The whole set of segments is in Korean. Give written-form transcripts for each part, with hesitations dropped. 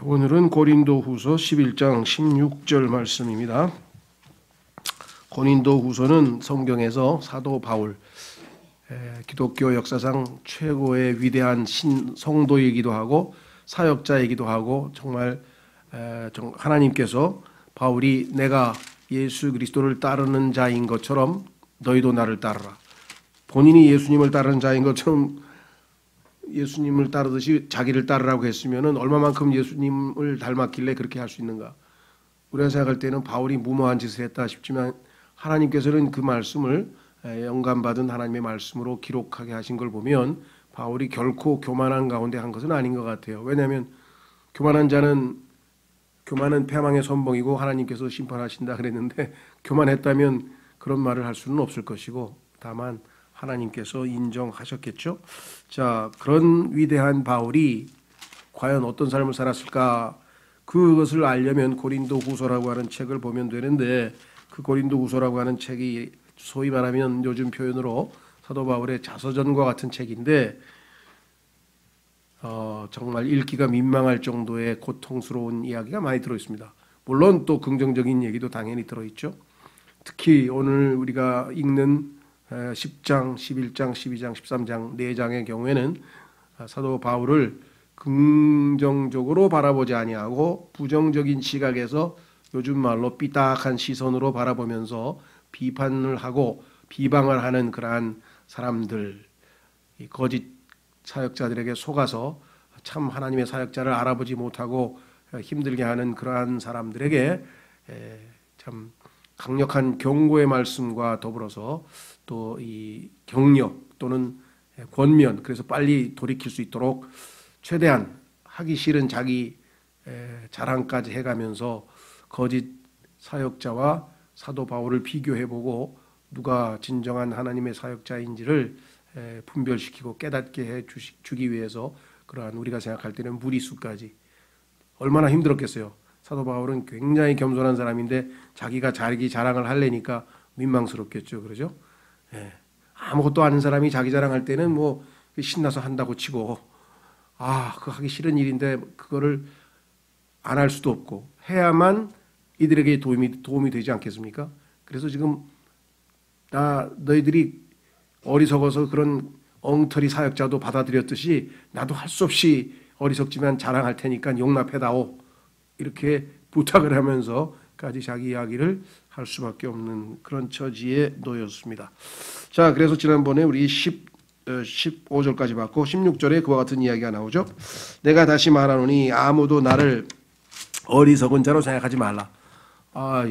오늘은 고린도후서 11장 16절 말씀입니다. 고린도후서는 성경에서 사도 바울, 기독교 역사상 최고의 위대한 성도이기도 하고 사역자이기도 하고 정말 하나님께서 바울이 내가 예수 그리스도를 따르는 자인 것처럼 너희도 나를 따르라. 본인이 예수님을 따르는 자인 것처럼 예수님을 따르듯이 자기를 따르라고 했으면 얼마만큼 예수님을 닮았길래 그렇게 할 수 있는가. 우리가 생각할 때는 바울이 무모한 짓을 했다 싶지만 하나님께서는 그 말씀을 영감받은 하나님의 말씀으로 기록하게 하신 걸 보면 바울이 결코 교만한 가운데 한 것은 아닌 것 같아요. 왜냐하면 교만한 자는 교만은 패망의 선봉이고 하나님께서 심판하신다 그랬는데 교만했다면 그런 말을 할 수는 없을 것이고 다만 하나님께서 인정하셨겠죠. 자, 그런 위대한 바울이 과연 어떤 삶을 살았을까? 그것을 알려면 고린도후서라고 하는 책을 보면 되는데 그 고린도후서라고 하는 책이 소위 말하면 요즘 표현으로 사도 바울의 자서전과 같은 책인데 정말 읽기가 민망할 정도의 고통스러운 이야기가 많이 들어있습니다. 물론 또 긍정적인 얘기도 당연히 들어있죠. 특히 오늘 우리가 읽는 10장, 11장, 12장, 13장 4장의 경우에는 사도 바울을 긍정적으로 바라보지 아니하고 부정적인 시각에서 요즘 말로 삐딱한 시선으로 바라보면서 비판을 하고 비방을 하는 그러한 사람들, 이 거짓 사역자들에게 속아서 참 하나님의 사역자를 알아보지 못하고 힘들게 하는 그러한 사람들에게 참 강력한 경고의 말씀과 더불어서 또 이 격려 또는 권면, 그래서 빨리 돌이킬 수 있도록 최대한 하기 싫은 자기 자랑까지 해가면서 거짓 사역자와 사도 바울을 비교해보고 누가 진정한 하나님의 사역자인지를 분별시키고 깨닫게 해주기 위해서 그러한 우리가 생각할 때는 무리수까지 얼마나 힘들었겠어요. 사도 바울은 굉장히 겸손한 사람인데 자기가 자기 자랑을 하려니까 민망스럽겠죠. 그러죠? 아무것도 아는 사람이 자기 자랑할 때는 뭐 신나서 한다고 치고 그거 하기 싫은 일인데 그거를 안 할 수도 없고 해야만 이들에게 도움이 되지 않겠습니까? 그래서 지금 너희들이 어리석어서 그런 엉터리 사역자도 받아들였듯이 나도 할 수 없이 어리석지만 자랑할 테니까 용납해다오. 이렇게 부탁을 하면서까지 자기 이야기를 할 수밖에 없는 그런 처지에 놓였습니다. 자, 그래서 지난번에 우리 15절까지 봤고 16절에 그와 같은 이야기가 나오죠. 내가 다시 말하노니 아무도 나를 어리석은 자로 생각하지 말라.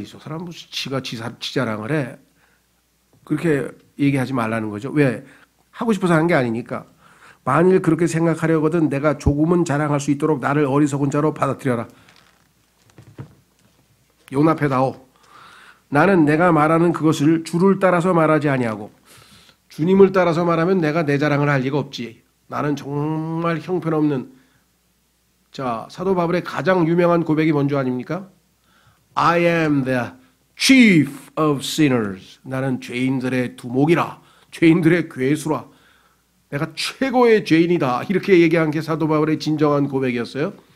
저 사람 무슨 지가 지자랑을 해. 그렇게 얘기하지 말라는 거죠. 왜? 하고 싶어서 하는 게 아니니까. 만일 그렇게 생각하려거든 내가 조금은 자랑할 수 있도록 나를 어리석은 자로 받아들여라. 용납해다오. 나는 내가 말하는 그것을 주를 따라서 말하지 아니하고 주님을 따라서 말하면 내가 내 자랑을 할 리가 없지. 나는 정말 형편없는. 자, 사도 바울의 가장 유명한 고백이 뭔지 아닙니까? I am the chief of sinners. 나는 죄인들의 두목이라. 죄인들의 괴수라. 내가 최고의 죄인이다. 이렇게 얘기한 게 사도 바울의 진정한 고백이었어요.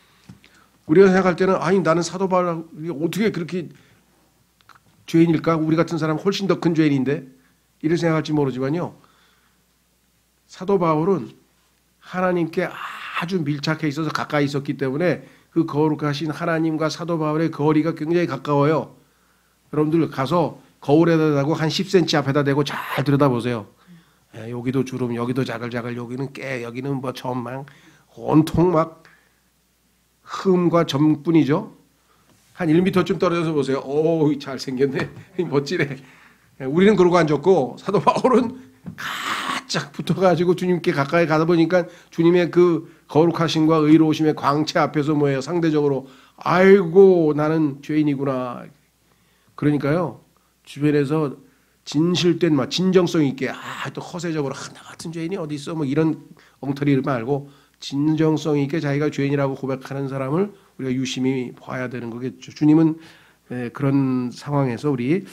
우리가 생각할 때는 나는 사도 바울이 어떻게 그렇게 죄인일까? 우리 같은 사람 훨씬 더 큰 죄인인데 이렇게 생각할지 모르지만요. 사도 바울은 하나님께 아주 밀착해 있어서 가까이 있었기 때문에 그 거룩하신 하나님과 사도 바울의 거리가 굉장히 가까워요. 여러분들 가서 거울에다 대고 한 10cm 앞에다 대고 잘 들여다보세요. 여기도 주름, 여기도 자글자글, 여기는 깨, 여기는 뭐 전망, 온통 막 흠과 점뿐이죠. 한 1m쯤 떨어져서 보세요. 오, 잘생겼네. 멋지네. 우리는 그러고 앉았고 사도 바울은 가짝 붙어가지고 주님께 가까이 가다 보니까 주님의 그 거룩하심과 의로우심의 광채 앞에서 뭐예요? 상대적으로 아이고 나는 죄인이구나. 그러니까요. 주변에서 진실된 진정성 있게 또 허세적으로 나 같은 죄인이 어디 있어 뭐 이런 엉터리를 말고 진정성 있게 자기가 죄인이라고 고백하는 사람을 우리가 유심히 봐야 되는 거겠죠. 주님은 그런 상황에서 우리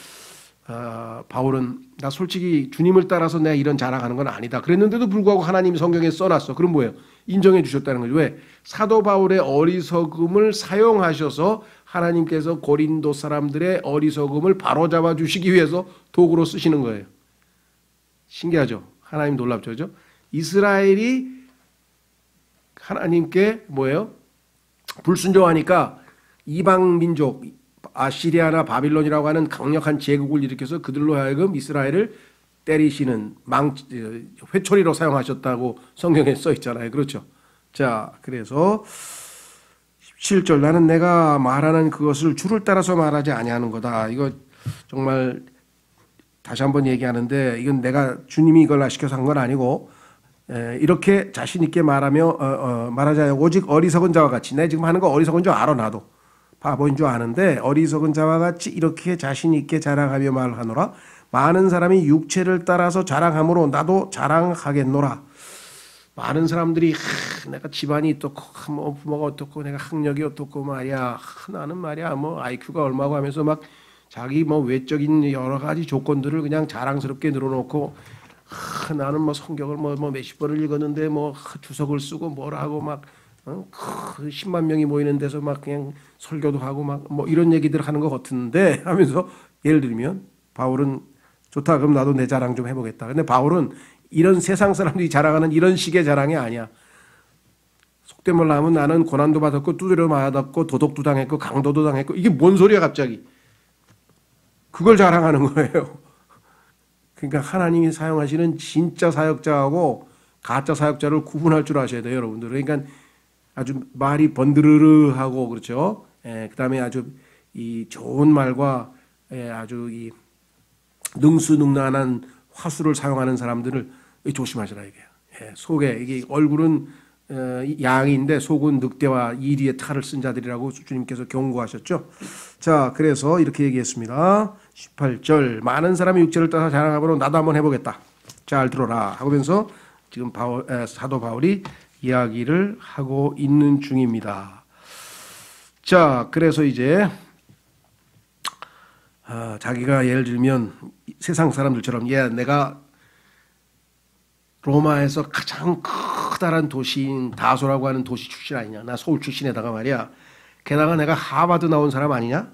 바울은 나 솔직히 주님을 따라서 내가 이런 자랑하는 건 아니다. 그랬는데도 불구하고 하나님이 성경에 써놨어. 그럼 뭐예요? 인정해 주셨다는 거죠. 왜? 사도 바울의 어리석음을 사용하셔서 하나님께서 고린도 사람들의 어리석음을 바로잡아 주시기 위해서 도구로 쓰시는 거예요. 신기하죠? 하나님 놀랍죠? 그죠? 이스라엘이 하나님께 뭐예요? 불순종하니까 이방 민족 아시리아나 바빌론이라고 하는 강력한 제국을 일으켜서 그들로 하여금 이스라엘을 때리시는 회초리로 사용하셨다고 성경에 써 있잖아요. 그렇죠? 자, 그래서 17절 나는 내가 말하는 그것을 주를 따라서 말하지 아니하는 거다. 이거 정말 다시 한번 얘기하는데 이건 내가 주님이 이걸 시켜서 한 건 아니고 이렇게 자신 있게 말하며 말하자 오직 어리석은 자와 같이 내 지금 하는 거 어리석은 줄 알아 나도 바보인 줄 아는데 어리석은 자와 같이 이렇게 자신 있게 자랑하며 말하노라. 많은 사람이 육체를 따라서 자랑하므로 나도 자랑하겠노라. 많은 사람들이 내가 집안이 어떻고 뭐 부모가 어떻고 내가 학력이 어떻고 말이야 나는 말이야 뭐 IQ가 얼마고 하면서 막 자기 뭐 외적인 여러 가지 조건들을 그냥 자랑스럽게 늘어놓고 나는 뭐 성경을 뭐 몇십 번을 읽었는데 뭐 주석을 쓰고 뭐라 하고 막 10만 명이 모이는 데서 막 그냥 설교도 하고 막 뭐 이런 얘기들 하는 것 같은데 하면서 예를 들면 바울은 좋다 그럼 나도 내 자랑 좀 해보겠다. 근데 바울은 이런 세상 사람들이 자랑하는 이런 식의 자랑이 아니야. 속된 말로 하면 나는 고난도 받았고 두드려 맞았고 도덕도 당했고 강도도 당했고 이게 뭔 소리야 갑자기. 그걸 자랑하는 거예요. 그러니까 하나님이 사용하시는 진짜 사역자하고 가짜 사역자를 구분할 줄 아셔야 돼요, 여러분들. 그러니까 아주 말이 번드르르하고 그렇죠. 그다음에 아주 이 좋은 말과 아주 이 능수능란한 화술을 사용하는 사람들을 조심하시라 이게요. 속에 이게 얼굴은 양인데 속은 늑대와 이리의 탈을 쓴 자들이라고 주님께서 경고하셨죠. 자, 그래서 이렇게 얘기했습니다. 18절 많은 사람이 육체를 따라 자랑하므로 나도 한번 해보겠다. 잘 들어라 하면서 지금 사도 바울이 이야기를 하고 있는 중입니다. 자, 그래서 이제 자기가 예를 들면 세상 사람들처럼 내가 로마에서 가장 커다란 도시인 다소라고 하는 도시 출신 아니냐. 나 서울 출신에다가 말이야. 게다가 내가 하버드 나온 사람 아니냐.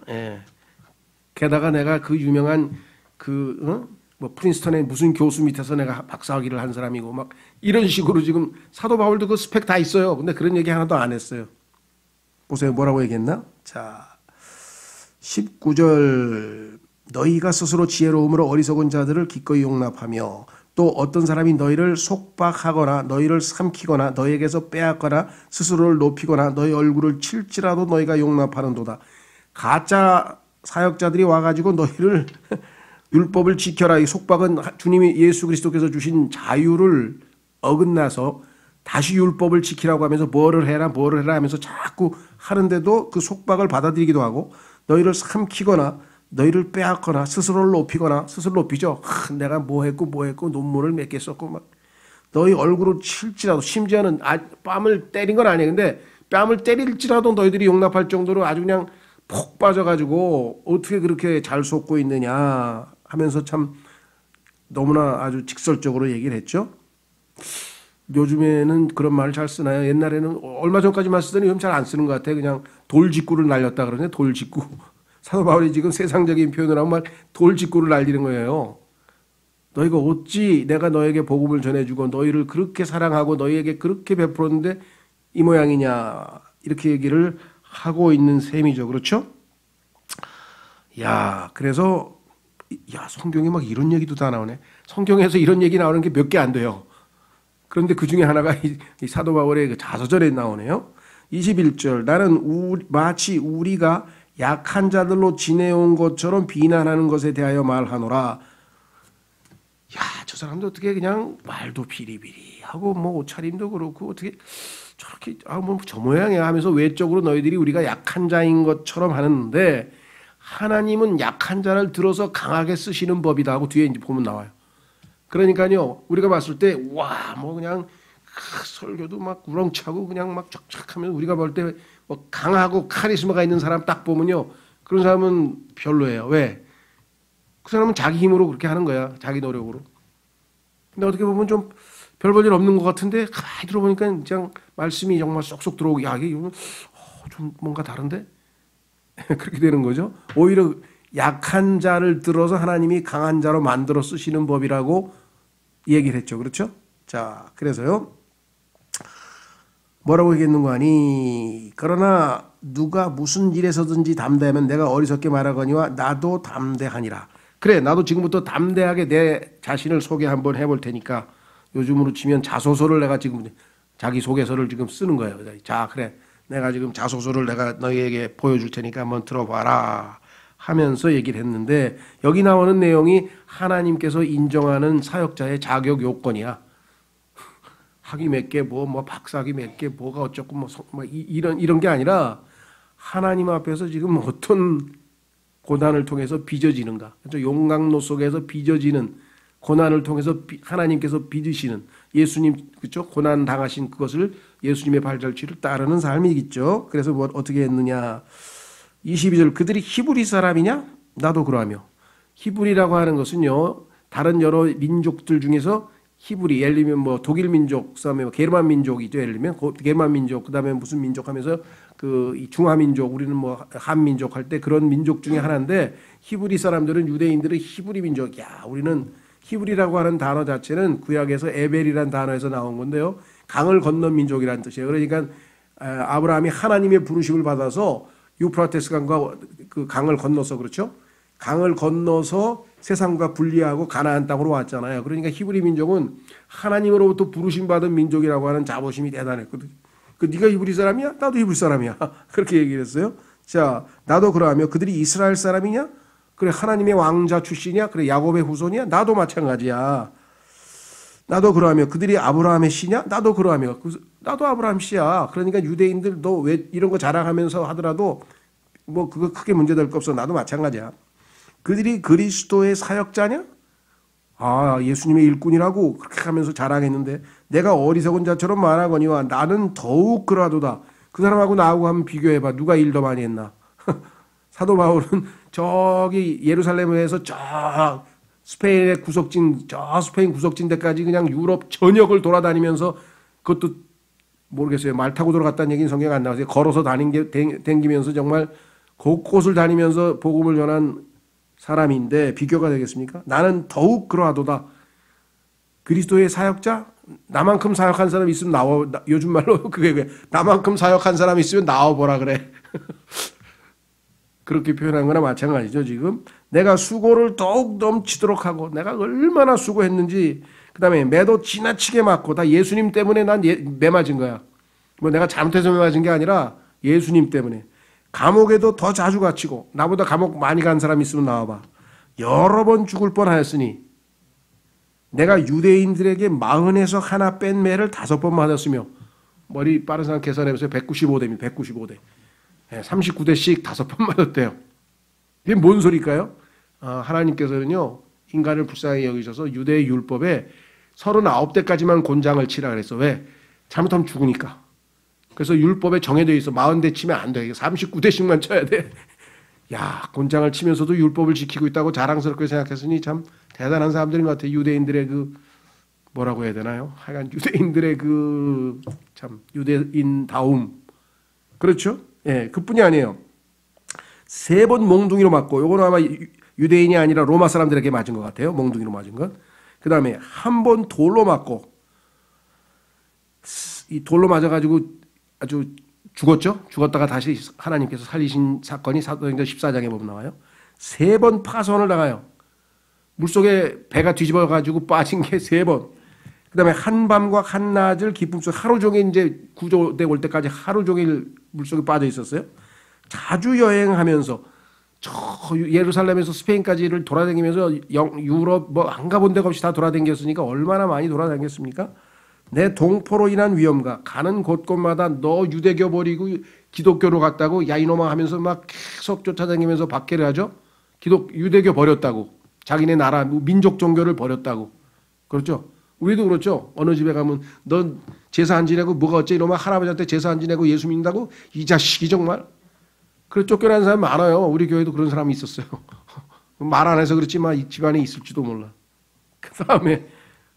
게다가 내가 그 유명한 뭐 프린스턴의 무슨 교수 밑에서 내가 박사학위를 한 사람이고 막 이런 식으로 지금 사도 바울도 그 스펙 다 있어요. 근데 그런 얘기 하나도 안 했어요. 보세요. 뭐라고 얘기했나? 자, 19절 너희가 스스로 지혜로움으로 어리석은 자들을 기꺼이 용납하며 또 어떤 사람이 너희를 속박하거나 너희를 삼키거나 너희에게서 빼앗거나 스스로를 높이거나 너희 얼굴을 칠지라도 너희가 용납하는도다. 가짜 사역자들이 와가지고 너희를 율법을 지켜라. 이 속박은 주님이 예수 그리스도께서 주신 자유를 어긋나서 다시 율법을 지키라고 하면서 뭐를 해라 하면서 자꾸 하는데도 그 속박을 받아들이기도 하고 너희를 삼키거나 너희를 빼앗거나 스스로를 높이거나 스스로 높이죠. 내가 뭐 했고 논문을 몇 개 썼고 막 너희 얼굴을 칠지라도 심지어는 뺨을 때린 건 아니에요. 근데 뺨을 때릴지라도 너희들이 용납할 정도로 아주 그냥 폭 빠져가지고 어떻게 그렇게 잘 속고 있느냐 하면서 참 너무나 아주 직설적으로 얘기를 했죠. 요즘에는 그런 말을 잘 쓰나요? 옛날에는 얼마 전까지만 쓰더니 요즘 잘 안 쓰는 것 같아요. 그냥 돌직구를 날렸다 그러네. 돌직구. 사도 바울이 지금 세상적인 표현을 하면 막 돌직구를 날리는 거예요. 너희가 어찌 내가 너에게 복음을 전해주고 너희를 그렇게 사랑하고 너희에게 그렇게 베풀었는데 이 모양이냐 이렇게 얘기를 하고 있는 셈이죠. 그렇죠? 야, 그래서 성경에 막 이런 얘기도 다 나오네. 성경에서 이런 얘기 나오는 게 몇 개 안 돼요. 그런데 그 중에 하나가 이 사도 바울의 그 자서전에 나오네요. 21절 나는 마치 우리가 약한 자들로 지내온 것처럼 비난하는 것에 대하여 말하노라. 야, 저 사람도 어떻게 그냥 말도 비리비리하고 뭐 옷차림도 그렇고 어떻게 저렇게 뭐 저 모양이야 하면서 외적으로 너희들이 우리가 약한 자인 것처럼 하는데 하나님은 약한 자를 들어서 강하게 쓰시는 법이다 하고 뒤에 이제 보면 나와요. 그러니까요 우리가 봤을 때 와 뭐 그냥 설교도 막 우렁차고 그냥 막 쫙쫙하면 우리가 볼 때 뭐 강하고 카리스마가 있는 사람 딱 보면요 그런 사람은 별로예요. 왜? 그 사람은 자기 힘으로 그렇게 하는 거야. 자기 노력으로. 근데 어떻게 보면 좀 별 볼 일 없는 것 같은데 가만히 들어보니까 그냥 말씀이 정말 쏙쏙 들어오고 야 이게 좀 뭔가 다른데 그렇게 되는 거죠. 오히려 약한 자를 들어서 하나님이 강한 자로 만들어 쓰시는 법이라고 얘기를 했죠. 그렇죠? 자, 그래서요. 뭐라고 얘기했는고 하니 그러나 누가 무슨 일에서든지 담대하면 내가 어리석게 말하거니와 나도 담대하니라. 그래 나도 지금부터 담대하게 내 자신을 소개 한번 해볼 테니까 요즘으로 치면 자소서를 내가 지금 자기소개서를 지금 쓰는 거예요. 자 그래 내가 지금 자소서를 내가 너희에게 보여줄 테니까 한번 들어봐라 하면서 얘기를 했는데 여기 나오는 내용이 하나님께서 인정하는 사역자의 자격 요건이야. 학위 몇 개, 뭐 박사학위 몇 개, 뭐가 어쩌고 이런 게 아니라 하나님 앞에서 지금 어떤 고난을 통해서 빚어지는가. 그렇죠? 용광로 속에서 빚어지는 고난을 통해서 하나님께서 빚으시는 예수님, 그렇죠? 고난 당하신 그것을 예수님의 발자취를 따르는 삶이겠죠. 그래서 뭐 어떻게 했느냐. 22절 그들이 히브리 사람이냐? 나도 그러하며. 히브리라고 하는 것은요. 다른 여러 민족들 중에서 히브리, 예를 들면 뭐 독일 민족, 그다음에 게르만 민족이죠. 예를 들면 게르만 민족, 그다음에 무슨 민족 하면서 그 중화 민족, 우리는 뭐 한민족 할 때 그런 민족 중에 하나인데 히브리 사람들은 유대인들은 히브리 민족. 야, 우리는 히브리라고 하는 단어 자체는 구약에서 에벨이라는 단어에서 나온 건데요. 강을 건넌 민족이라는 뜻이에요. 그러니까 아브라함이 하나님의 부르심을 받아서 유프라테스 강과 그 강을 건너서 그렇죠? 강을 건너서 세상과 분리하고 가나안 땅으로 왔잖아요. 그러니까 히브리 민족은 하나님으로부터 부르심 받은 민족이라고 하는 자부심이 대단했거든요. 그 네가 히브리 사람이야? 나도 히브리 사람이야. 그렇게 얘기를 했어요. 자, 나도 그러하며 그들이 이스라엘 사람이냐? 그래 하나님의 왕자 출신이야? 그래 야곱의 후손이야? 나도 마찬가지야. 나도 그러하며 그들이 아브라함의 씨냐? 나도 그러하며 나도 아브라함 씨야. 그러니까 유대인들 너 왜 이런 거 자랑하면서 하더라도 뭐 그거 크게 문제될 거 없어. 나도 마찬가지야. 그들이 그리스도의 사역자냐? 아 예수님의 일꾼이라고 그렇게 하면서 자랑했는데 내가 어리석은 자처럼 말하거니와 나는 더욱 그러하도다. 그 사람하고 나하고 한번 비교해봐. 누가 일 더 많이 했나? 사도 바울은 저기 예루살렘에서 저 스페인의 구석진 저 스페인 구석진 데까지 그냥 유럽 전역을 돌아다니면서 그것도 모르겠어요. 말 타고 들어갔다는 얘기는 성경에 안 나와서 걸어서 다니면서 정말 곳곳을 다니면서 복음을 전한 사람인데 비교가 되겠습니까? 나는 더욱 그러하도다. 그리스도의 사역자? 나만큼 사역한 사람 있으면 나와. 요즘 말로 그게 나만큼 사역한 사람 있으면 나와보라 그래. 그렇게 표현한 거나 마찬가지죠. 지금 내가 수고를 더욱 넘치도록 하고 내가 얼마나 수고했는지 그 다음에 매도 지나치게 맞고 다 예수님 때문에 난 매 맞은 거야. 뭐 내가 잘못해서 매 맞은 게 아니라 예수님 때문에. 감옥에도 더 자주 갇히고 나보다 감옥 많이 간 사람 있으면 나와봐. 여러 번 죽을 뻔하였으니 내가 유대인들에게 40에서 하나 뺀 매를 5번 맞았으며 머리 빠른 사람 계산해보세요. 195대입니다. 195대. 39대씩 5번 맞았대요. 이게 뭔 소리일까요? 하나님께서는요 인간을 불쌍히 여기셔서 유대의 율법에 39대까지만 곤장을 치라 그랬어. 왜? 잘못하면 죽으니까. 그래서 율법에 정해져 있어. 40대 치면 안 돼. 39대씩만 쳐야 돼. 야, 곤장을 치면서도 율법을 지키고 있다고 자랑스럽게 생각했으니 참 대단한 사람들인 것 같아요. 유대인들의 그 뭐라고 해야 되나요? 하여간 유대인들의 그 참 유대인다움. 그렇죠? 예, 그뿐이 아니에요. 3번 몽둥이로 맞고 요거는 아마 유대인이 아니라 로마 사람들에게 맞은 것 같아요. 몽둥이로 맞은 것. 그 다음에 한 번 돌로 맞고 이 돌로 맞아가지고 아주 죽었죠. 죽었다가 다시 하나님께서 살리신 사건이 사도행전 14장에 보면 나와요. 3번 파선을 당해요. 물속에 배가 뒤집어가지고 빠진 게 3번. 그 다음에 한밤과 한낮을 기쁨 속 하루 종일 이제 구조대 올 때까지 하루 종일 물속에 빠져 있었어요. 자주 여행하면서 저 예루살렘에서 스페인까지를 돌아다니면서 유럽 뭐 안 가본 데가 없이 다 돌아다녔으니까 얼마나 많이 돌아다녔습니까? 내 동포로 인한 위험과 가는 곳곳마다 너 유대교 버리고 기독교로 갔다고 야 이놈아 하면서 막 계속 쫓아다니면서 박해를 하죠. 유대교 버렸다고. 자기네 나라 민족 종교를 버렸다고. 그렇죠? 우리도 그렇죠. 어느 집에 가면 넌 제사 안 지내고 뭐가 어째 이놈아 할아버지한테 제사 안 지내고 예수 믿는다고? 이 자식이 정말. 그래 쫓겨나는 사람 많아요. 우리 교회도 그런 사람이 있었어요. 말 안 해서 그렇지만 이 집안에 있을지도 몰라. 그 다음에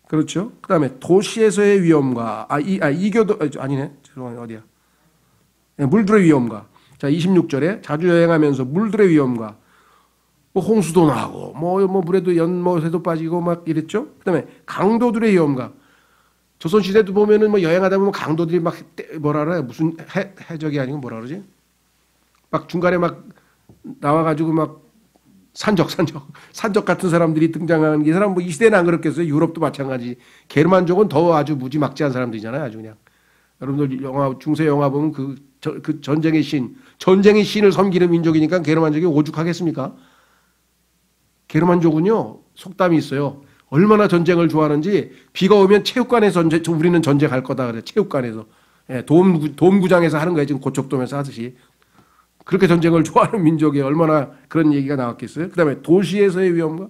그렇죠. 그 다음에 도시에서의 위험과, 이교도, 아니네. 죄송해요. 어디야. 네, 물들의 위험과. 자, 26절에 자주 여행하면서 물들의 위험과, 뭐 홍수도 나고, 뭐 물에도 연못에도 빠지고 막 이랬죠. 그 다음에 강도들의 위험과. 조선시대도 보면은 뭐 여행하다 보면 강도들이 막 뭐라 그래. 무슨 해적이 아니고 뭐라 그러지? 막 중간에 막 나와가지고 막 산적 같은 사람들이 등장하는 게, 이 사람 뭐 이 시대는 안 그렇겠어요. 유럽도 마찬가지. 게르만족은 더 아주 무지막지한 사람들이잖아요. 아주 그냥. 여러분들 중세 영화 보면 그 전쟁의 신을 섬기는 민족이니까 게르만족이 오죽하겠습니까? 게르만족은요, 속담이 있어요. 얼마나 전쟁을 좋아하는지, 비가 오면 체육관에서 우리는 전쟁할 거다 그래. 체육관에서. 예, 도움구장에서 하는 거예요. 지금 고척돔에서 하듯이. 그렇게 전쟁을 좋아하는 민족이 얼마나 그런 얘기가 나왔겠어요. 그 다음에 도시에서의 위험과,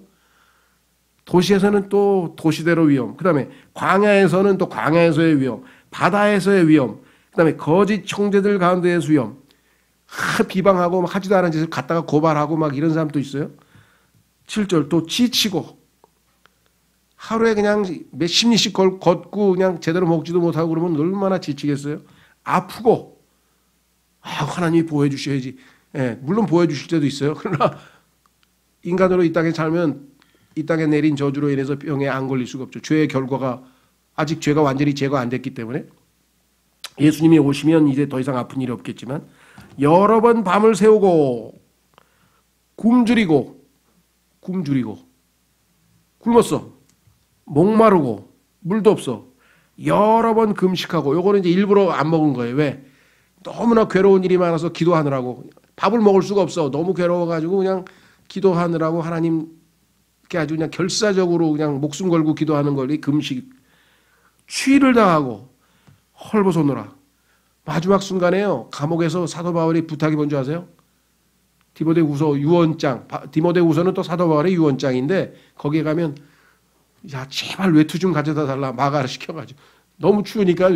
도시에서는 또 도시대로 위험. 그 다음에 광야에서는 또 광야에서의 위험. 바다에서의 위험. 그 다음에 거짓 형제들 가운데에서 위험. 비방하고 막 하지도 않은 짓을 갖다가 고발하고 막 이런 사람도 있어요. 7절 또 지치고, 하루에 그냥 몇십 리씩 걷고 그냥 제대로 먹지도 못하고 그러면 얼마나 지치겠어요. 아프고, 하나님이 보호해 주셔야지. 예, 물론 보호해 주실 때도 있어요. 그러나 인간으로 이 땅에 살면 이 땅에 내린 저주로 인해서 병에 안 걸릴 수가 없죠. 죄의 결과가, 아직 죄가 완전히 제거 안 됐기 때문에 예수님이 오시면 이제 더 이상 아픈 일이 없겠지만, 여러 번 밤을 새우고 굶주리고 굶었어. 목마르고 물도 없어. 여러 번 금식하고, 요거는 이제 일부러 안 먹은 거예요. 왜? 너무나 괴로운 일이 많아서 기도하느라고. 밥을 먹을 수가 없어. 너무 괴로워가지고 그냥 기도하느라고 하나님께 아주 그냥 결사적으로 그냥 목숨 걸고 기도하는 걸, 금식. 추위를 당하고 헐벗어노라. 마지막 순간에요, 감옥에서 사도 바울이 부탁이 뭔지 아세요? 디모데후서 유언장. 디모데후서는 또 사도 바울의 유언장인데, 거기에 가면 야 제발 외투 좀 가져다 달라. 마가를 시켜가지고 너무 추우니까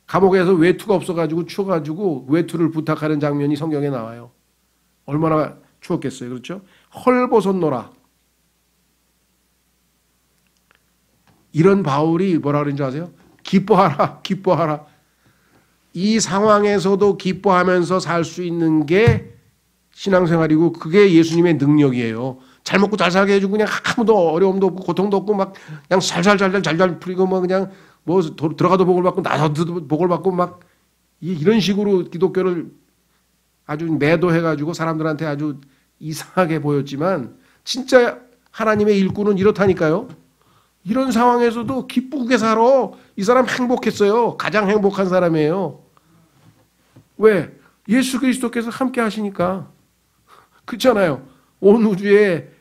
감옥에서 외투가 없어가지고 추워가지고 외투를 부탁하는 장면이 성경에 나와요. 얼마나 추웠겠어요. 그렇죠? 헐벗었노라. 이런 바울이 뭐라 그러는지 아세요? 기뻐하라. 이 상황에서도 기뻐하면서 살 수 있는 게 신앙생활이고, 그게 예수님의 능력이에요. 잘 먹고 잘 살게 해주고, 그냥 아무도 어려움도 없고 고통도 없고 막 그냥 잘 풀리고, 뭐 그냥 뭐 들어가도 복을 받고 나서도 복을 받고 막 이런 식으로 기독교를 아주 매도해가지고 사람들한테 아주 이상하게 보였지만, 진짜 하나님의 일꾼은 이렇다니까요. 이런 상황에서도 기쁘게 살아. 이 사람 행복했어요. 가장 행복한 사람이에요. 왜? 예수 그리스도께서 함께 하시니까. 그렇잖아요. 온 우주에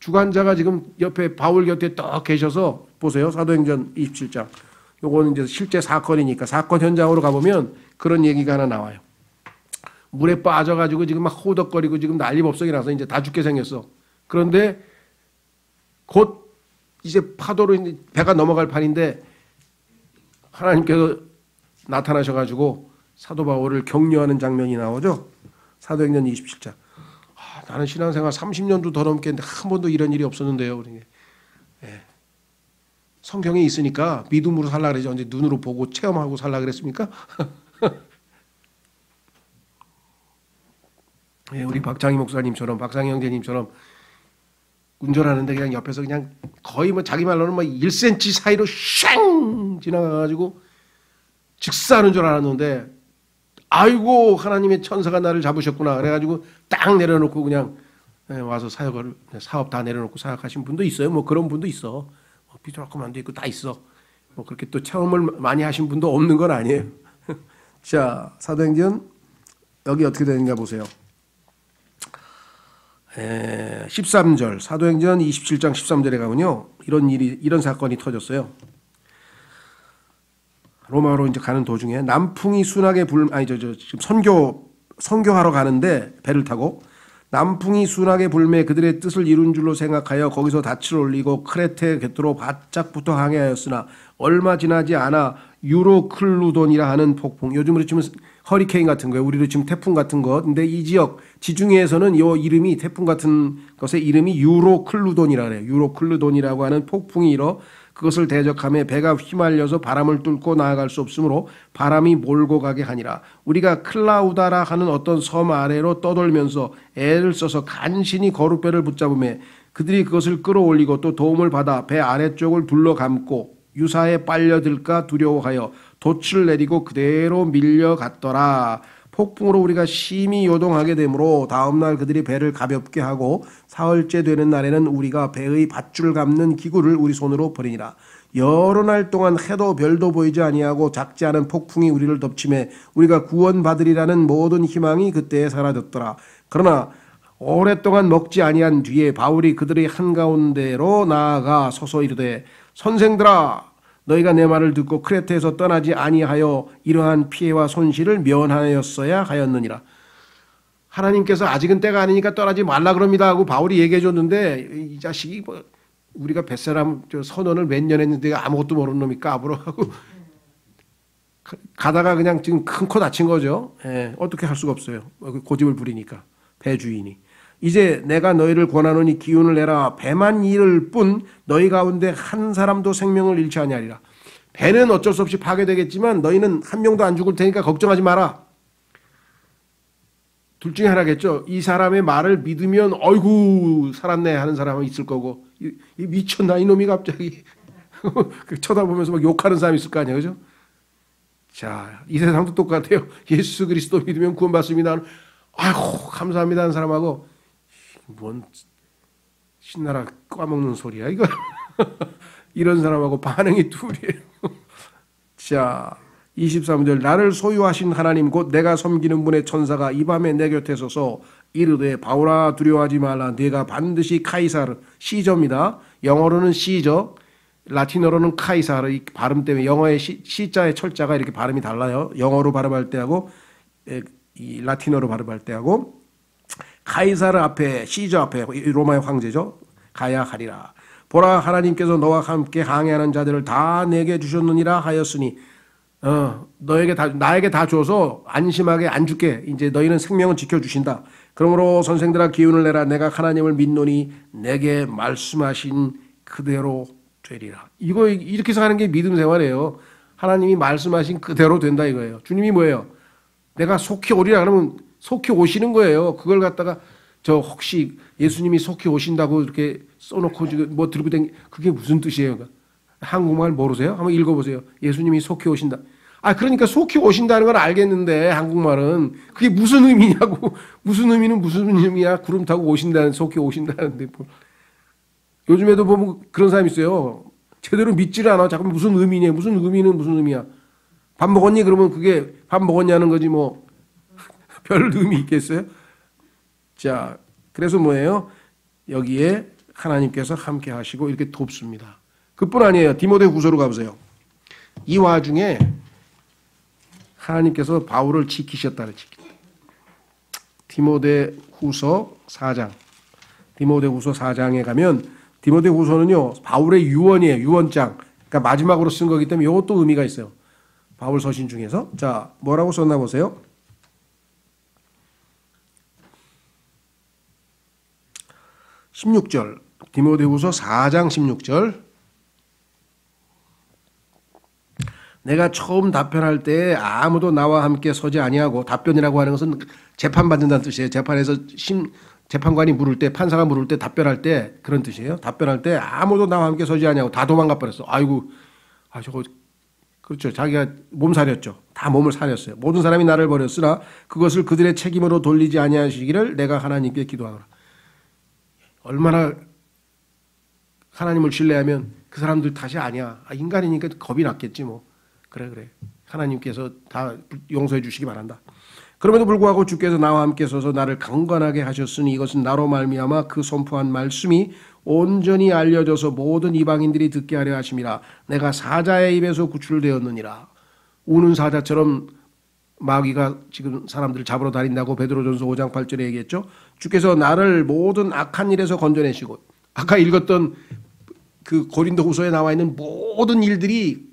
주관자가 지금 옆에 바울 곁에 딱 계셔서, 보세요. 사도행전 27장. 요거는 이제 실제 사건이니까 사건 현장으로 가보면 그런 얘기가 하나 나와요. 물에 빠져가지고 지금 막 호덕거리고 지금 난리법석이 나서 이제 다 죽게 생겼어. 그런데 곧 이제 파도로 배가 넘어갈 판인데 하나님께서 나타나셔가지고 사도 바울을 격려하는 장면이 나오죠. 사도행전 27장. 나는 신앙생활 30년도 더 넘게 했는데 한 번도 이런 일이 없었는데요. 예. 성경에 있으니까 믿음으로 살라 그러지, 언제 눈으로 보고 체험하고 살라 그랬습니까? 예, 우리 박창희 목사님처럼, 박상희 형제님처럼 운전하는데 그냥 옆에서 그냥 거의 뭐 자기 말로는 뭐 1cm 사이로 샹 지나가가지고 직사하는 줄 알았는데, 아이고 하나님의 천사가 나를 잡으셨구나 그래가지고 딱 내려놓고 그냥 와서 사업 다 내려놓고 사역하신 분도 있어요. 뭐 그런 분도 있어. 비트라크 만도 있고 다 있어. 뭐 그렇게 또 체험을 많이 하신 분도 없는 건 아니에요. 자, 사도행전 여기 어떻게 되는가 보세요. 13절, 사도행전 27장 13절에 가면요, 이런 사건이 터졌어요. 로마로 이제 가는 도중에 남풍이 순하게 지금 선교하러 가는데 배를 타고 남풍이 순하게 불매 그들의 뜻을 이룬 줄로 생각하여 거기서 닻을 올리고 크레테 곁으로 바짝부터 항해하였으나 얼마 지나지 않아 유로클루돈이라 하는 폭풍, 요즘으로 치면 허리케인 같은 거예요. 우리로 치면 태풍 같은 것. 근데 이 지역 지중해에서는 이 이름이 태풍 같은 것의 이름이 유로클루돈이라 그래요. 유로클루돈이라고 하는 폭풍이 일어 그것을 대적하며 배가 휘말려서 바람을 뚫고 나아갈 수 없으므로 바람이 몰고 가게 하니라. 우리가 클라우다라 하는 어떤 섬 아래로 떠돌면서 애를 써서 간신히 거룩배를 붙잡으며 그들이 그것을 끌어올리고 또 도움을 받아 배 아래쪽을 둘러감고 유사에 빨려들까 두려워하여 돛을 내리고 그대로 밀려갔더라. 폭풍으로 우리가 심히 요동하게 되므로 다음날 그들이 배를 가볍게 하고 사흘째 되는 날에는 우리가 배의 밧줄 감는 기구를 우리 손으로 버리니라. 여러 날 동안 해도 별도 보이지 아니하고 작지 않은 폭풍이 우리를 덮치매 우리가 구원받으리라는 모든 희망이 그때에 사라졌더라. 그러나 오랫동안 먹지 아니한 뒤에 바울이 그들의 한가운데로 나아가 서서 이르되 선생들아 너희가 내 말을 듣고 크레테에서 떠나지 아니하여 이러한 피해와 손실을 면하였어야 하였느니라. 하나님께서 아직은 때가 아니니까 떠나지 말라 그럽니다 하고 바울이 얘기해 줬는데 이 자식이 뭐 우리가 벳사람 선언을 몇 년 했는데 아무것도 모르는 놈이 까불어 하고 가다가 그냥 지금 큰 코 다친 거죠. 예, 어떻게 할 수가 없어요. 고집을 부리니까 배 주인이. 이제 내가 너희를 권하노니 기운을 내라. 배만 잃을 뿐 너희 가운데 한 사람도 생명을 잃지 아니하리라. 배는 어쩔 수 없이 파괴되겠지만 너희는 한 명도 안 죽을 테니까 걱정하지 마라. 둘 중에 하나겠죠. 이 사람의 말을 믿으면 어이구 살았네 하는 사람은 있을 거고 이 미쳤나 이놈이 갑자기 쳐다보면서 막 욕하는 사람이 있을 거 아니에요. 그죠? 자, 이 세상도 똑같아요. 예수 그리스도 믿으면 구원받습니다. 아이고 감사합니다 하는 사람하고 뭔 신나라 까먹는 소리야 이거. 이런 사람하고 반응이 둘이에요. 자 23절 나를 소유하신 하나님 곧 내가 섬기는 분의 천사가 이 밤에 내 곁에 서서 이르되 바울아 두려워하지 말라. 네가 반드시 카이사르 시저입니다. 영어로는 시저 라틴어로는 카이사르. 이 발음 때문에 영어의 시자의 철자가 이렇게 발음이 달라요. 영어로 발음할 때하고 이 라틴어로 발음할 때하고 카이사르 앞에 시저 앞에 로마의 황제죠. 가야 하리라. 보라 하나님께서 너와 함께 항해하는 자들을 다 내게 주셨느니라 하였으니 너에게 다 나에게 다 줘서 안심하게 안 죽게 이제 너희는 생명을 지켜주신다. 그러므로 선생들아 기운을 내라. 내가 하나님을 믿노니 내게 말씀하신 그대로 되리라. 이거 이렇게 해서 하는 게 믿음 생활이에요. 하나님이 말씀하신 그대로 된다 이거예요. 주님이 뭐예요? 내가 속히 오리라 그러면 속히 오시는 거예요. 그걸 갖다가 저 혹시 예수님이 속히 오신다고 이렇게 써놓고 지금 뭐 들고 댕 그게 무슨 뜻이에요? 한국말 모르세요? 한번 읽어보세요. 예수님이 속히 오신다. 아 그러니까 속히 오신다는 건 알겠는데 한국말은 그게 무슨 의미냐고. 무슨 의미는 무슨 의미야. 구름 타고 오신다는 속히 오신다는데 뭐. 요즘에도 보면 그런 사람이 있어요. 제대로 믿지를 않아. 자꾸 무슨 의미냐. 무슨 의미는 무슨 의미야. 밥 먹었니? 그러면 그게 밥 먹었냐는 거지 뭐. 별 의미 있겠어요? 자, 그래서 뭐예요? 여기에 하나님께서 함께 하시고 이렇게 돕습니다. 그뿐 아니에요. 디모데후서로 가보세요. 이 와중에 하나님께서 바울을 지키셨다. 디모데후서 4장. 디모데후서 4장에 가면 디모데후서는요. 바울의 유언이에요. 유언장. 그러니까 마지막으로 쓴 거기 때문에 이것도 의미가 있어요. 바울 서신 중에서. 자, 뭐라고 썼나 보세요. 16절 디모데후서 4장 16절 내가 처음 답변할 때 아무도 나와 함께 서지 아니하고 답변이라고 하는 것은 재판받는다는 뜻이에요. 재판에서 재판관이 물을 때 판사가 물을 때 답변할 때 그런 뜻이에요. 답변할 때 아무도 나와 함께 서지 아니하고 다 도망가 버렸어. 아이고 저거 그렇죠. 자기가 몸살이었죠. 다 몸을 살렸어요. 모든 사람이 나를 버렸으나 그것을 그들의 책임으로 돌리지 아니하시기를 내가 하나님께 기도하노라. 얼마나 하나님을 신뢰하면 그 사람들 탓이 아니야. 인간이니까 겁이 났겠지 뭐. 그래. 하나님께서 다 용서해 주시기 바란다. 그럼에도 불구하고 주께서 나와 함께 서서 나를 강건하게 하셨으니 이것은 나로 말미암아 그 선포한 말씀이 온전히 알려져서 모든 이방인들이 듣게 하려 하심이라. 내가 사자의 입에서 구출되었느니라. 우는 사자처럼 마귀가 지금 사람들을 잡으러 다닌다고 베드로전서 5장 8절에 얘기했죠. 주께서 나를 모든 악한 일에서 건져내시고, 아까 읽었던 그 고린도후서에 나와 있는 모든 일들이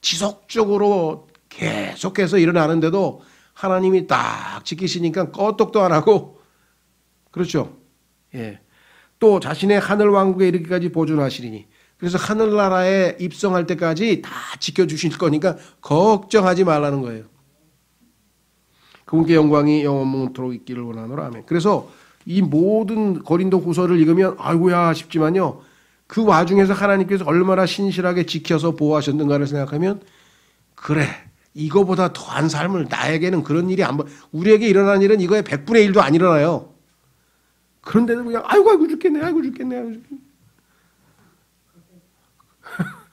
지속적으로 계속해서 일어나는데도 하나님이 딱 지키시니까 껐떡도 안 하고, 그렇죠. 예. 또 자신의 하늘 왕국에 이르기까지 보존하시리니, 그래서 하늘나라에 입성할 때까지 다 지켜주실 거니까 걱정하지 말라는 거예요. 그분께 영광이 영원토록 있기를 원하노라. 아멘. 그래서 이 모든 고린도 후서를 읽으면 아이고야 싶지만요, 그 와중에서 하나님께서 얼마나 신실하게 지켜서 보호하셨는가를 생각하면, 그래, 이거보다 더한 삶을, 나에게는 그런 일이 우리에게 일어나는 일은 이거의 100분의 1도 안 일어나요. 그런데도 그냥 아이고 죽겠네, 아이고 죽겠네.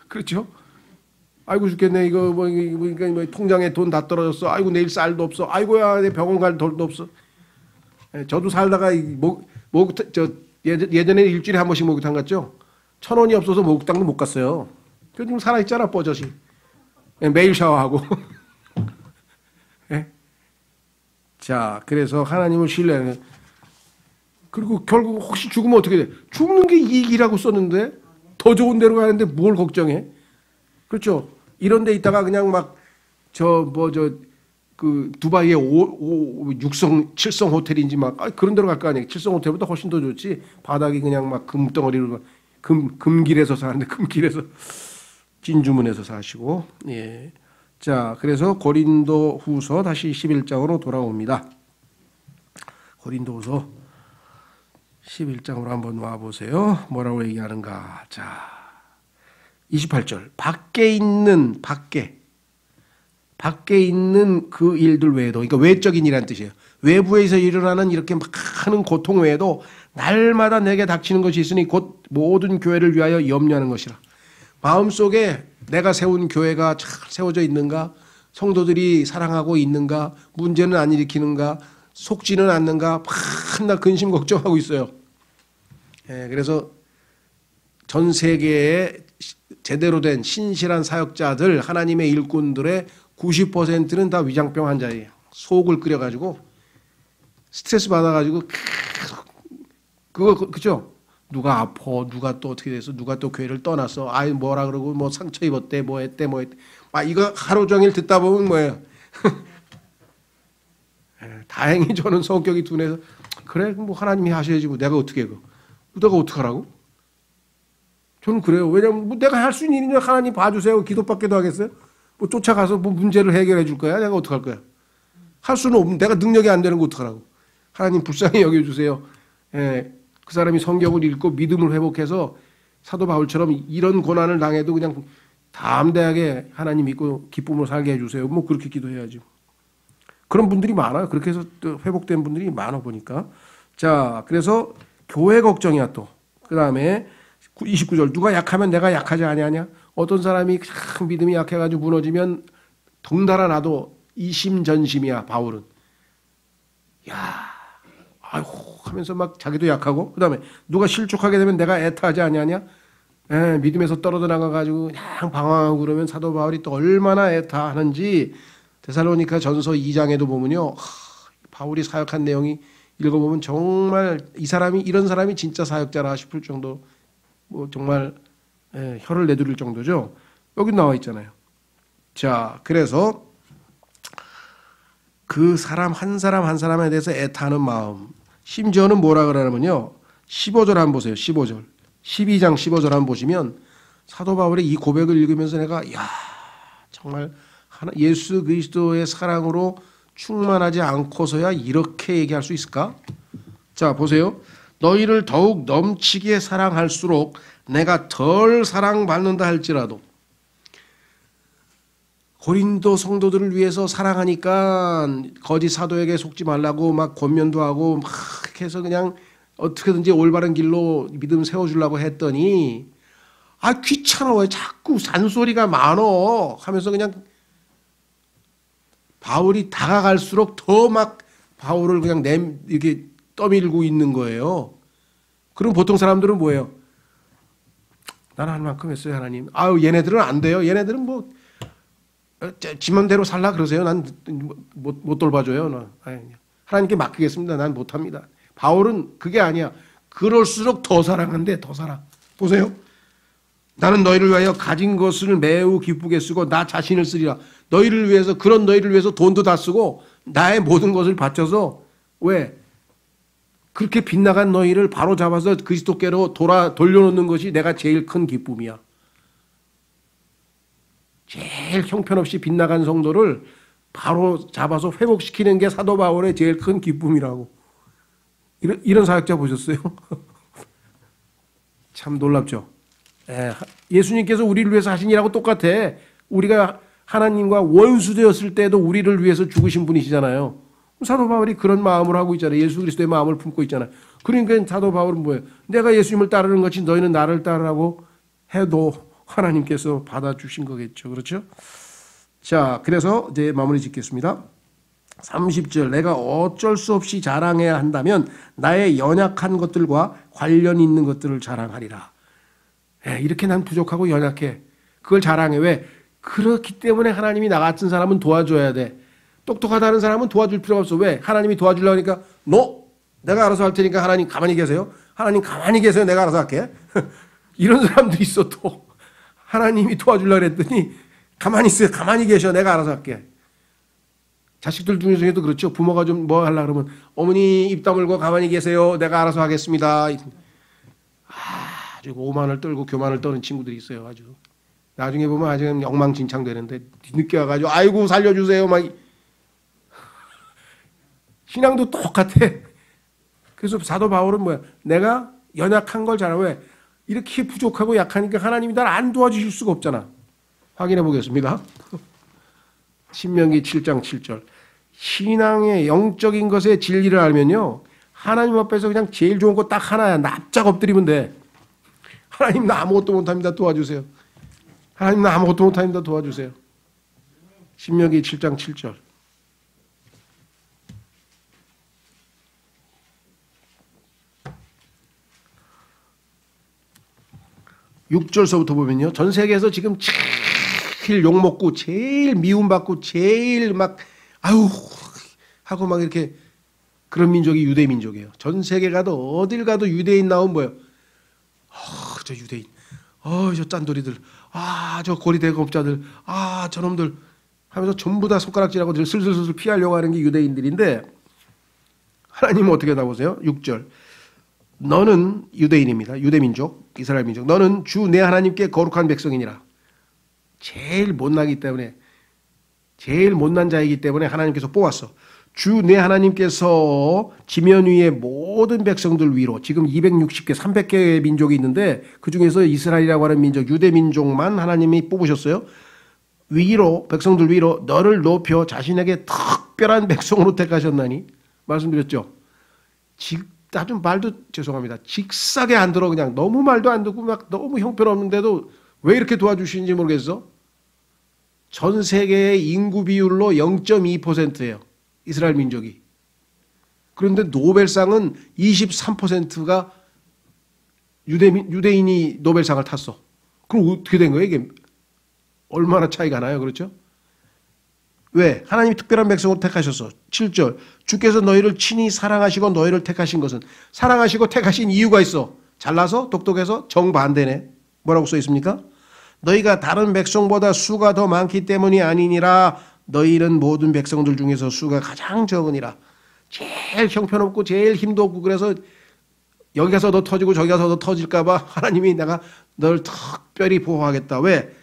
그렇죠? 아이고 죽겠네, 이거 뭐 통장에 돈 다 떨어졌어. 아이고 내일 쌀도 없어. 아이고야 내 병원 갈 돈도 없어. 저도 살다가 예전에 일주일에 한 번씩 목욕탕 갔죠. 1,000원이 없어서 목욕탕도 못 갔어요. 지금 살아있잖아, 버젓이. 매일 샤워하고. 네? 자, 그래서 하나님을 신뢰하는. 그리고 결국 혹시 죽으면 어떻게 돼? 죽는 게 이익이라고 썼는데 더 좋은 데로 가는데 뭘 걱정해? 그렇죠? 이런 데 있다가 그냥 막 그 두바이의 6성, 7성 호텔인지 막 그런 데로 갈 거 아니에요. 7성 호텔보다 훨씬 더 좋지. 바닥이 그냥 막 금덩어리로 금길에서 사는데 금길에서 진주문에서 사시고. 예. 자, 그래서 고린도 후서 다시 11장으로 돌아옵니다. 고린도 후서 11장으로 한번 와보세요. 뭐라고 얘기하는가. 자, 28절. 밖에 있는 그 일들 외에도, 그러니까 외적인 일이라는 뜻이에요. 외부에서 일어나는 이렇게 많은 고통 외에도 날마다 내게 닥치는 것이 있으니 곧 모든 교회를 위하여 염려하는 것이라. 마음속에 내가 세운 교회가 잘 세워져 있는가, 성도들이 사랑하고 있는가, 문제는 안 일으키는가, 속지는 않는가, 맨날 근심 걱정하고 있어요. 예, 그래서 전 세계에 제대로 된 신실한 사역자들, 하나님의 일꾼들의 90%는 다 위장병 환자예요. 속을 끓여가지고 스트레스 받아가지고 그죠? 누가 아파, 누가 또 어떻게 돼서, 누가 또 교회를 떠났어, 아이 뭐라 그러고 뭐 상처 입었대, 뭐 했대. 이거 하루 종일 듣다 보면 뭐예요? 다행히 저는 성격이 둔해서 그래 뭐 하나님이 하셔야지 뭐 내가 어떻게 해? 내가 어떡하라고? 저는 그래요. 왜냐면 뭐 내가 할 수 있는 일이냐, 하나님 봐주세요. 기도받기도 하겠어요? 뭐 쫓아가서 뭐 문제를 해결해 줄 거야? 내가 어떡할 거야? 할 수는 없는, 내가 능력이 안 되는 거 어떡하라고? 하나님 불쌍히 여겨주세요. 예, 그 사람이 성경을 읽고 믿음을 회복해서 사도 바울처럼 이런 고난을 당해도 그냥 담대하게 하나님 믿고 기쁨으로 살게 해주세요. 뭐 그렇게 기도해야지. 그런 분들이 많아요. 그렇게 해서 또 회복된 분들이 많아 보니까. 자, 그래서 교회 걱정이야 또. 그 다음에 29절. 누가 약하면 내가 약하지 아니하냐? 어떤 사람이 참 믿음이 약해가지고 무너지면 덩달아 나도 이심전심이야, 바울은. 야, 아이고 하면서 막 자기도 약하고. 그 다음에 누가 실족하게 되면 내가 애타하지 아니하냐? 믿음에서 떨어져 나가가지고 그냥 방황하고 그러면 사도 바울이 또 얼마나 애타하는지 데살로니가 전서 2장에도 보면요. 바울이 사역한 내용이 읽어보면 정말 이런 사람이 진짜 사역자라 싶을 정도, 뭐 정말 혀를 내두를 정도죠. 여기 나와 있잖아요. 자, 그래서 그 사람 한 사람에 대해서 애타는 마음. 심지어는 뭐라 그러냐면요. 15절 한번 보세요. 15절. 12장 15절 한번 보시면 사도 바울의 이 고백을 읽으면서 내가 정말 예수 그리스도의 사랑으로 충만하지 않고서야 이렇게 얘기할 수 있을까? 자, 보세요. 너희를 더욱 넘치게 사랑할수록 내가 덜 사랑받는다 할지라도. 고린도 성도들을 위해서 사랑하니까 거짓 사도에게 속지 말라고 막 권면도 하고 막 해서 그냥 어떻게든지 올바른 길로 믿음 세워주려고 했더니 귀찮아, 왜 자꾸 잔소리가 많어 하면서 그냥 바울이 다가갈수록 더 막 바울을 그냥 이렇게 떠밀고 있는 거예요. 그럼 보통 사람들은 뭐예요? 나는 할 만큼 했어요, 하나님. 얘네들은 안 돼요. 얘네들은 뭐 지만대로 살라 그러세요. 난 못 돌봐줘요. 난. 하나님께 맡기겠습니다. 난 못합니다. 바울은 그게 아니야. 그럴수록 더 사랑한대. 더 사랑. 보세요. 나는 너희를 위하여 가진 것을 매우 기쁘게 쓰고 나 자신을 쓰리라. 너희를 위해서, 그런 너희를 위해서 돈도 다 쓰고 나의 모든 것을 바쳐서, 왜? 그렇게 빗나간 너희를 바로 잡아서 그리스도께로 돌려놓는 것이 내가 제일 큰 기쁨이야. 제일 형편없이 빗나간 성도를 바로 잡아서 회복시키는 게 사도 바울의 제일 큰 기쁨이라고. 이런 사역자 보셨어요? 참 놀랍죠? 예수님께서 우리를 위해서 하신 일하고 똑같아. 우리가 하나님과 원수되었을 때도 우리를 위해서 죽으신 분이시잖아요. 사도 바울이 그런 마음을 하고 있잖아요. 예수 그리스도의 마음을 품고 있잖아요. 그러니까 사도 바울은 뭐예요? 내가 예수님을 따르는 것이 너희는 나를 따르라고 해도 하나님께서 받아주신 거겠죠. 그렇죠? 자, 그래서 이제 마무리 짓겠습니다. 30절, 내가 어쩔 수 없이 자랑해야 한다면 나의 연약한 것들과 관련 있는 것들을 자랑하리라. 이렇게 난 부족하고 연약해. 그걸 자랑해. 왜? 그렇기 때문에 하나님이 나 같은 사람은 도와줘야 돼. 똑똑하다는 사람은 도와줄 필요가 없어. 왜? 하나님이 도와주려고 하니까 내가 알아서 할 테니까 하나님 가만히 계세요. 하나님 가만히 계세요. 내가 알아서 할게. 이런 사람들이 있어. 또 하나님이 도와주려고 했더니 가만히 있어요. 가만히 계셔. 내가 알아서 할게. 자식들 중에서도 그렇죠. 부모가 좀 뭐 하려고 그러면 어머니 입 다물고 가만히 계세요. 내가 알아서 하겠습니다. 아주 오만을 떨고 교만을 떠는 친구들이 있어요. 아주. 나중에 보면 아주 엉망진창 되는데 늦게 와가지고 아이고 살려주세요. 막 신앙도 똑같아. 그래서 사도 바울은 뭐야? 내가 연약한 걸 잘하고, 왜? 이렇게 부족하고 약하니까 하나님이 날 안 도와주실 수가 없잖아. 확인해 보겠습니다. 신명기 7장 7절. 신앙의 영적인 것의 진리를 알면요, 하나님 앞에서 그냥 제일 좋은 거 딱 하나야. 납작 엎드리면 돼. 하나님 나 아무것도 못합니다. 도와주세요. 하나님 나 아무것도 못합니다. 도와주세요. 신명기 7장 7절. 6절서부터 보면요, 전 세계에서 지금 제일 욕먹고 제일 미움받고 제일 막 아유 하고 막 이렇게 그런 민족이 유대 민족이에요. 전 세계 가도 어딜 가도 유대인 나오면 뭐예요? 저 유대인, 저 짠돌이들, 저 고리 대검자들, 저놈들 하면서 전부 다 손가락질하고 슬슬슬 피하려고 하는 게 유대인들인데, 하나님은 어떻게 나보세요? 6절. 너는 유대인입니다. 유대민족, 이스라엘 민족. 너는 주 내 하나님께 거룩한 백성이니라. 제일 못나기 때문에, 제일 못난 자이기 때문에 하나님께서 뽑았어. 주 내 하나님께서 지면 위의 모든 백성들 위로, 지금 260개, 300개의 민족이 있는데 그중에서 이스라엘이라고 하는 민족, 유대민족만 하나님이 뽑으셨어요. 위로, 백성들 위로 너를 높여 자신에게 특별한 백성으로 택하셨나니. 말씀드렸죠. 아주 말도 죄송합니다. 직사게 안 들어. 그냥 너무 말도 안 듣고 막 너무 형편없는데도 왜 이렇게 도와주시는지 모르겠어. 전 세계의 인구 비율로 0.2%예요. 이스라엘 민족이. 그런데 노벨상은 23%가 유대인이 노벨상을 탔어. 그럼 어떻게 된 거예요? 이게 얼마나 차이가 나요? 그렇죠? 왜? 하나님이 특별한 백성으로 택하셨어. 7절. 주께서 너희를 친히 사랑하시고 너희를 택하신 것은, 사랑하시고 택하신 이유가 있어. 잘나서 똑똑해서 정반대네. 뭐라고 써 있습니까? 너희가 다른 백성보다 수가 더 많기 때문이 아니니라. 너희는 모든 백성들 중에서 수가 가장 적으니라. 제일 형편없고 제일 힘도 없고, 그래서 여기 가서 너 터지고 저기 가서 너 터질까 봐 하나님이 내가 너를 특별히 보호하겠다. 왜?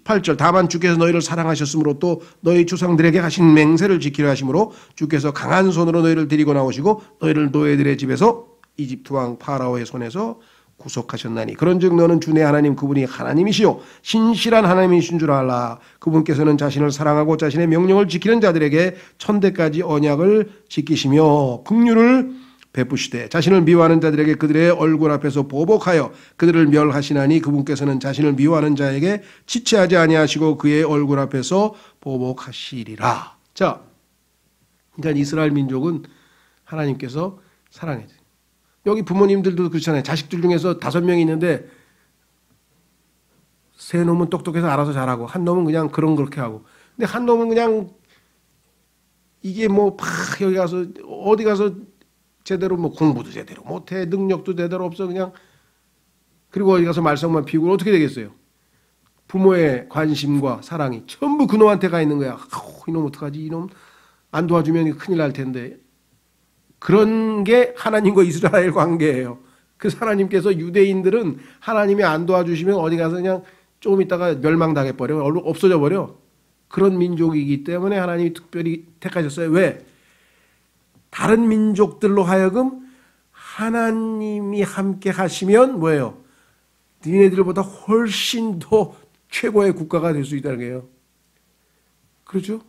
8절. 다만 주께서 너희를 사랑하셨으므로 또 너희 조상들에게 하신 맹세를 지키려 하심으로 주께서 강한 손으로 너희를 데리고 나오시고 너희를 노예들의 집에서 이집트 왕 파라오의 손에서 구속하셨나니, 그런즉 너는 주 내 하나님 그분이 하나님이시요 신실한 하나님이신 줄 알라. 그분께서는 자신을 사랑하고 자신의 명령을 지키는 자들에게 천대까지 언약을 지키시며 긍휼을 베푸시되 자신을 미워하는 자들에게 그들의 얼굴 앞에서 보복하여 그들을 멸하시나니, 그분께서는 자신을 미워하는 자에게 지체하지 아니하시고 그의 얼굴 앞에서 보복하시리라. 자, 그러니까 이스라엘 민족은 하나님께서 사랑해 줘요. 여기 부모님들도 그렇잖아요. 자식들 중에서 5명이 있는데 세 놈은 똑똑해서 알아서 잘하고 한 놈은 그냥 그렇게 하고. 근데 한 놈은 그냥 이게 뭐 여기 가서 어디 가서 제대로 뭐 공부도 제대로 못해, 능력도 제대로 없어, 그냥. 그리고 어디 가서 말썽만 피우고 어떻게 되겠어요? 부모의 관심과 사랑이 전부 그놈한테 가 있는 거야. 이놈 어떡하지? 이놈 안 도와주면 큰일 날 텐데. 그런 게 하나님과 이스라엘 관계예요. 그 하나님께서 유대인들은 하나님이 안 도와주시면 어디 가서 그냥 조금 있다가 멸망당해 버려, 없어져 버려. 그런 민족이기 때문에 하나님이 특별히 택하셨어요. 왜? 다른 민족들로 하여금 하나님이 함께 하시면 뭐예요? 니네들보다 훨씬 더 최고의 국가가 될 수 있다는 거예요. 그렇죠?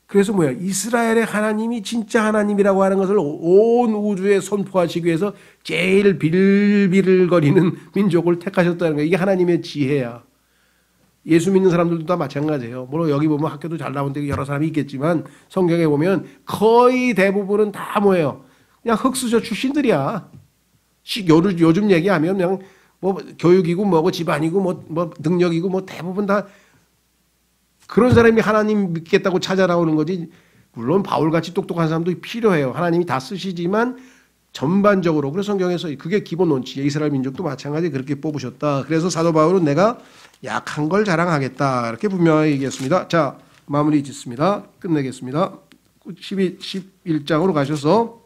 그래서 뭐야? 이스라엘의 하나님이 진짜 하나님이라고 하는 것을 온 우주에 선포하시기 위해서 제일 빌빌거리는 민족을 택하셨다는 거예요. 이게 하나님의 지혜야. 예수 믿는 사람들도 다 마찬가지예요. 물론 여기 보면 학교도 잘 나온 데 여러 사람이 있겠지만 성경에 보면 거의 대부분은 다 뭐예요? 그냥 흑수저 출신들이야. 요즘 얘기하면 그냥 뭐 교육이고 뭐고 집안이고 뭐 능력이고 뭐 대부분 다 그런 사람이 하나님 믿겠다고 찾아 나오는 거지. 물론 바울같이 똑똑한 사람도 필요해요. 하나님이 다 쓰시지만 전반적으로. 그래서 성경에서 그게 기본 원칙이에요. 이스라엘 민족도 마찬가지 그렇게 뽑으셨다. 그래서 사도 바울은 내가 약한 걸 자랑하겠다. 이렇게 분명하게 얘기했습니다. 자, 마무리 짓습니다. 끝내겠습니다. 11장으로 가셔서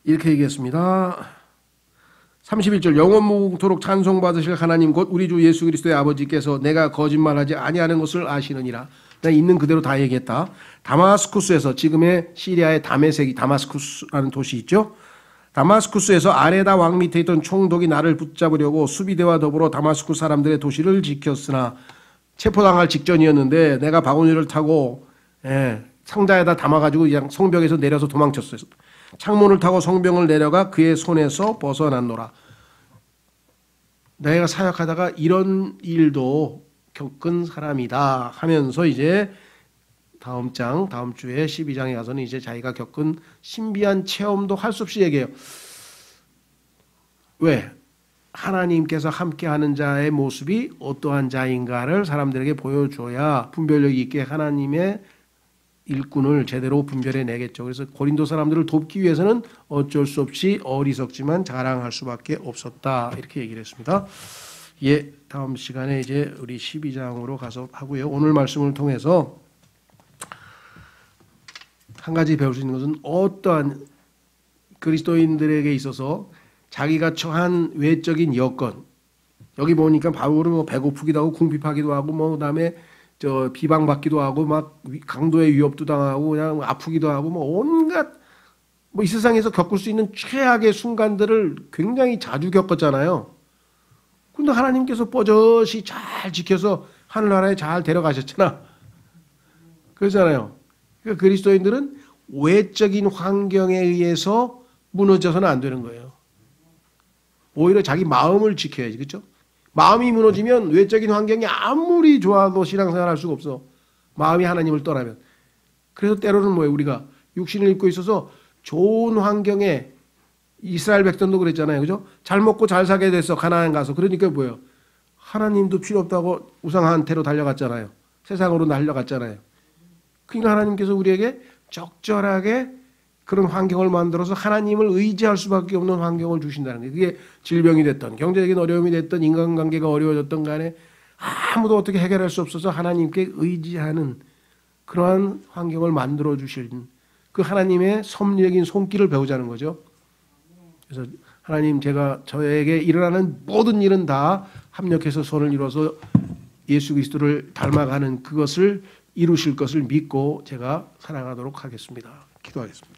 이렇게 얘기했습니다. 31절 영원무궁토록 찬송받으실 하나님 곧 우리 주 예수 그리스도의 아버지께서 내가 거짓말하지 아니하는 것을 아시느니라. 내가 있는 그대로 다 얘기했다. 다마스쿠스에서 지금의 시리아의 다메섹이 다마스쿠스라는 도시 있죠. 다마스쿠스에서 아레다 왕 밑에 있던 총독이 나를 붙잡으려고 수비대와 더불어 다마스쿠 사람들의 도시를 지켰으나 체포당할 직전이었는데 내가 바구니를 타고 상자에다 담아가지고 그냥 성벽에서 내려서 도망쳤어요. 창문을 타고 성벽을 내려가 그의 손에서 벗어났노라. 내가 사역하다가 이런 일도 겪은 사람이다 하면서 이제 다음 주에 12장에 가서는 이제 자기가 겪은 신비한 체험도 할 수 없이 얘기해요. 왜? 하나님께서 함께하는 자의 모습이 어떠한 자인가를 사람들에게 보여줘야 분별력이 있게 하나님의 일꾼을 제대로 분별해내겠죠. 그래서 고린도 사람들을 돕기 위해서는 어쩔 수 없이 어리석지만 자랑할 수밖에 없었다. 이렇게 얘기를 했습니다. 예, 다음 시간에 이제 우리 12장으로 가서 하고요. 오늘 말씀을 통해서 한 가지 배울 수 있는 것은 어떠한 그리스도인들에게 있어서 자기가 처한 외적인 여건, 여기 보니까 바울은 뭐 배고프기도 하고 궁핍하기도 하고 뭐 그다음에 비방받기도 하고 막 강도의 위협도 당하고 그냥 아프기도 하고 뭐 온갖 뭐 이 세상에서 겪을 수 있는 최악의 순간들을 굉장히 자주 겪었잖아요. 근데 하나님께서 뻐젓이 잘 지켜서 하늘나라에 잘 데려가셨잖아. 그러잖아요. 그러니까 그리스도인들은 외적인 환경에 의해서 무너져서는 안 되는 거예요. 오히려 자기 마음을 지켜야지. 그렇죠? 마음이 무너지면 외적인 환경이 아무리 좋아도 신앙생활 할 수가 없어. 마음이 하나님을 떠나면. 그래서 때로는 뭐예요? 우리가 육신을 입고 있어서 좋은 환경에 이스라엘 백성도 그랬잖아요. 그죠? 잘 먹고 잘 살게 됐어. 가나안 가서. 그러니까 뭐예요? 하나님도 필요 없다고 우상한테로 달려갔잖아요. 세상으로 달려갔잖아요. 그러니까 하나님께서 우리에게 적절하게 그런 환경을 만들어서 하나님을 의지할 수밖에 없는 환경을 주신다는 거예요. 그게 질병이 됐던 경제적인 어려움이 됐던 인간관계가 어려워졌던 간에 아무도 어떻게 해결할 수 없어서 하나님께 의지하는 그러한 환경을 만들어 주신 그 하나님의 섭리적인 손길을 배우자는 거죠. 그래서 하나님 제가 저에게 일어나는 모든 일은 다 합력해서 손을 이뤄서 예수 그리스도를 닮아가는 그것을 이루실 것을 믿고 제가 살아가도록 하겠습니다. 기도하겠습니다.